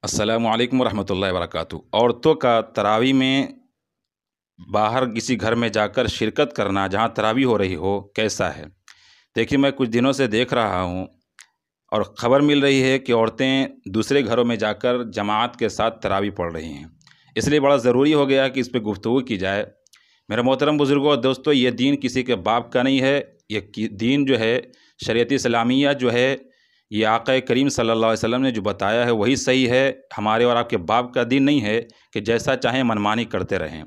अस्सलामु अलैकुम रहमतुल्लाहि व बरकातुहू। औरतों का तरावी में बाहर किसी घर में जाकर शिरकत करना जहाँ तरावी हो रही हो, कैसा है? देखिए, मैं कुछ दिनों से देख रहा हूँ और ख़बर मिल रही है कि औरतें दूसरे घरों में जाकर जमात के साथ तरावी पढ़ रही हैं। इसलिए बड़ा ज़रूरी हो गया कि इस पे गुफ्तगू की जाए। मेरे मोहतरम बुज़ुर्गों और दोस्तों, ये दीन किसी के बाप का नहीं है। ये दीन जो है, शरीयत इस्लामिया जो है, ये आक़ा करीम सल्लल्लाहु अलैहि वसल्लम ने जो बताया है वही सही है। हमारे और आपके बाप का दीन नहीं है कि जैसा चाहें मनमानी करते रहें।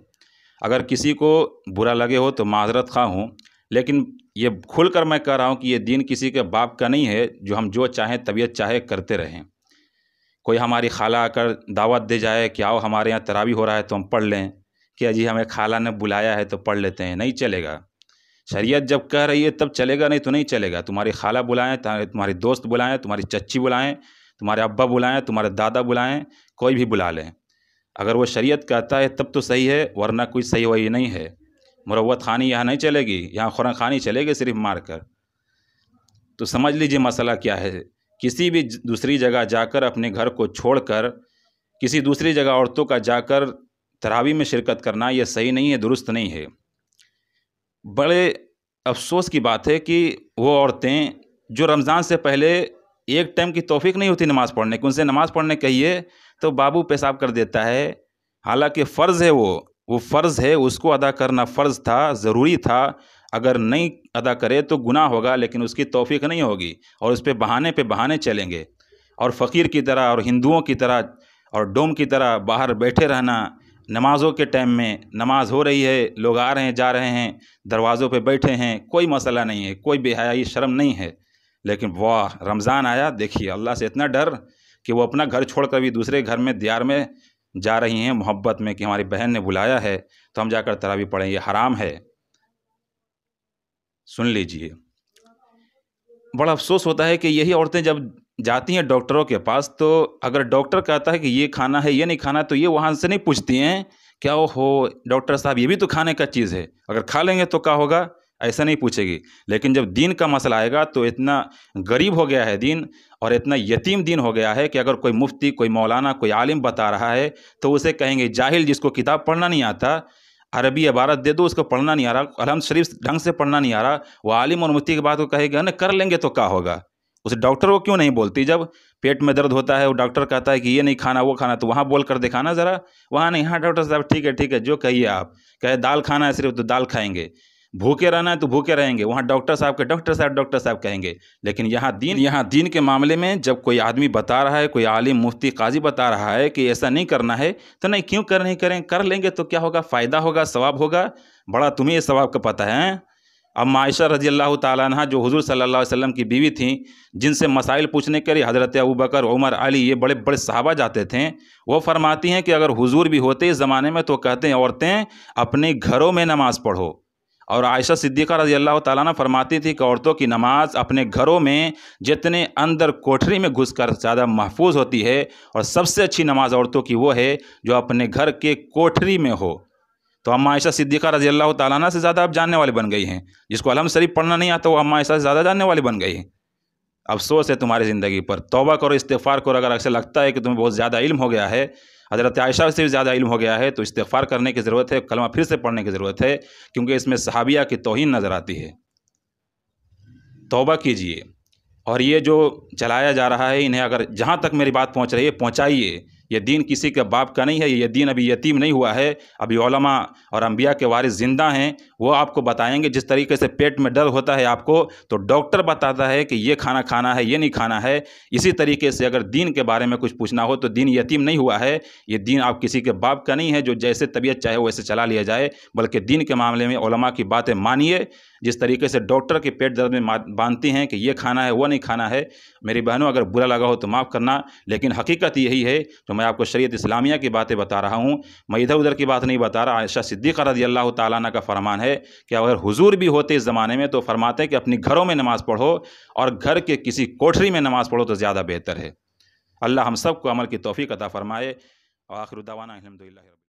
अगर किसी को बुरा लगे हो तो माज़रत ख़्वाह हूँ, लेकिन ये खुल कर मैं कह रहा हूँ कि ये दीन किसी के बाप का नहीं है जो हम जो चाहें तबीयत चाहे करते रहें। कोई हमारी खाला आकर दावत दे जाए कि आओ हमारे यहाँ तरावी हो रहा है तो हम पढ़ लें, कि अजी हमें खाला ने बुलाया है तो पढ़ लेते हैं, नहीं चलेगा। शरीयत जब कह रही है तब चलेगा, नहीं तो नहीं चलेगा। तुम्हारी खाला बुलाएं, तुम्हारी दोस्त बुलाएं, तुम्हारी चच्ची बुलाएं, तुम्हारे अब्बा बुलाएं, तुम्हारे दादा बुलाएं, कोई भी बुला लें। अगर वो शरीयत कहता है तब तो सही है, वरना कोई सही वही नहीं है। मुरव्वत खानी यहाँ नहीं चलेगी, यहाँ खुरान खानी चलेगी सिर्फ मार कर। तो समझ लीजिए मसला क्या है। किसी भी दूसरी जगह जाकर अपने घर को छोड़कर किसी दूसरी जगह औरतों का जाकर तरावी में शिरकत करना यह सही नहीं है, दुरुस्त नहीं है। बड़े अफसोस की बात है कि वो औरतें जो रमज़ान से पहले एक टाइम की तौफीक नहीं होती नमाज़ पढ़ने की, उनसे नमाज़ पढ़ने कहिए तो बाबू पेशाब कर देता है। हालांकि फ़र्ज़ है, वो फ़र्ज़ है, उसको अदा करना फ़र्ज़ था, ज़रूरी था। अगर नहीं अदा करे तो गुनाह होगा, लेकिन उसकी तौफीक नहीं होगी और उस पे बहाने चलेंगे। और फ़कीर की तरह और हिंदुओं की तरह और डोम की तरह बाहर बैठे रहना। नमाज़ों के टाइम में नमाज हो रही है, लोग आ रहे हैं जा रहे हैं, दरवाज़ों पे बैठे हैं, कोई मसला नहीं है, कोई बेहयाई शर्म नहीं है। लेकिन वाह, रमज़ान आया, देखिए अल्लाह से इतना डर कि वो अपना घर छोड़कर भी दूसरे घर में दियार में जा रही हैं मोहब्बत में कि हमारी बहन ने बुलाया है तो हम जाकर तरावी पढ़ें। ये हराम है, सुन लीजिए। बड़ा अफसोस होता है कि यही औरतें जब जाती हैं डॉक्टरों के पास, तो अगर डॉक्टर कहता है कि ये खाना है, ये नहीं खाना, तो ये वहाँ से नहीं पूछती हैं क्या ओहो डॉक्टर साहब ये भी तो खाने का चीज़ है, अगर खा लेंगे तो क्या होगा, ऐसा नहीं पूछेगी। लेकिन जब दीन का मसला आएगा तो इतना गरीब हो गया है दीन और इतना यतीम दीन हो गया है कि अगर कोई मुफ्ती, कोई मौलाना, कोई आलिम बता रहा है तो उसे कहेंगे जाहिल, जिसको किताब पढ़ना नहीं आता, अरबी इबारत दे दो उसको पढ़ना नहीं आ रहा, अलहम्द शरीफ ढंग से पढ़ना नहीं आ रहा, वो आलिम और मुफ्ती की बात को कहेगा ना कर लेंगे तो क्या होगा। उस डॉक्टर को क्यों नहीं बोलती? जब पेट में दर्द होता है वो डॉक्टर कहता है कि ये नहीं खाना वो खाना, तो वहाँ बोल कर दिखाना ज़रा, वहाँ नहीं। हाँ डॉक्टर साहब ठीक है जो कहिए आप। कहे दाल खाना है सिर्फ तो दाल खाएंगे, भूखे रहना है तो भूखे रहेंगे, वहाँ डॉक्टर साहब कहेंगे। लेकिन यहाँ दीन के मामले में जब कोई आदमी बता रहा है, कोई आलिम मुफ्ती काजी बता रहा है कि ऐसा नहीं करना है, तो नहीं क्यों नहीं करें, कर लेंगे तो क्या होगा, फ़ायदा होगा, सवाब होगा। बड़ा तुम्हें ये सवाब का पता है। अम्मा आयशा रज़ी अल्लाह ताला अन्हा जो हुज़ूर सल्लल्लाहु अलैहि वसल्लम की बीवी थीं, जिनसे मसाइल पूछने के लिए हज़रत अबू बकर, उमर, अली ये बड़े बड़े सहाबा जाते थे, वो फरमाती हैं कि अगर हुज़ूर भी होते इस ज़माने में तो कहते हैं औरतें अपने घरों में नमाज़ पढ़ो। और आयशा सिद्दीक़ा रज़ी अल्लाह ताला अन्हा फरमाती थी कि औरतों की नमाज अपने घरों में जितने अंदर कोठरी में घुसकर ज़्यादा महफूज होती है, और सबसे अच्छी नमाज औरतों की वो है जो अपने घर के कोठरी में हो। तो अम्मा आयशा सिद्दीक़ा रज़ी अल्लाह ताला अन्हा से ज़्यादा आप जानने वाले बन गई हैं। जिसको अलहम्द शरीफ पढ़ना नहीं आता वो अम्मा आयशा से ज़्यादा जानने वाली बन गई हैं। अफसोस है तुम्हारी ज़िंदगी पर। तौबा करो, इस्तिग़फ़ार करो। अगर ऐसा लगता है कि तुम्हें बहुत ज़्यादा इल्म हो गया है, हज़रत आयशा से भी ज़्यादा इल्म हो गया है, तो इस्तिग़फ़ार करने की ज़रूरत है, कलमा फिर से पढ़ने की ज़रूरत है, क्योंकि इसमें सहाबिया की तौहीन नज़र आती है। तौबा कीजिए। और ये जो चलाया जा रहा है, इन्हें अगर जहाँ तक मेरी बात पहुँच रही है पहुँचाइए। ये दीन किसी के बाप का नहीं है, ये दीन अभी यतीम नहीं हुआ है। अभी उलमा और अंबिया के वारिस ज़िंदा हैं, वो आपको बताएंगे। जिस तरीके से पेट में दर्द होता है आपको, तो डॉक्टर बताता है कि ये खाना खाना है, ये नहीं खाना है। इसी तरीके से अगर दीन के बारे में कुछ पूछना हो तो दीन यतीम नहीं हुआ है। ये दीन आप किसी के बाप का नहीं है जो जैसे तबीयत चाहे वैसे चला लिया जाए, बल्कि दीन के मामले में उलमा की बातें मानिए। जिस तरीके से डॉक्टर के पेट दर्द में बांधती हैं कि ये खाना है वो नहीं खाना है, मेरी बहनों अगर बुरा लगा हो तो माफ़ करना, लेकिन हकीकत यही है। तो मैं आपको शरीयत इस्लामिया की बातें बता रहा हूँ, मैं इधर उधर की बात नहीं बता रहा। आयशा सिद्दीक़ा रज़ी अल्लाह ताला अन्हा का फरमान है कि अगर हुजूर भी होते इस ज़माने में तो फरमाते हैं कि अपनी घरों में नमाज़ पढ़ो और घर के किसी कोठरी में नमाज़ पढ़ो तो ज़्यादा बेहतर है। अल्लाह हम सब को अमल की तौफ़ीक़ अता फ़रमाए। आखिर दावाना अल्हम्दुलिल्लाह।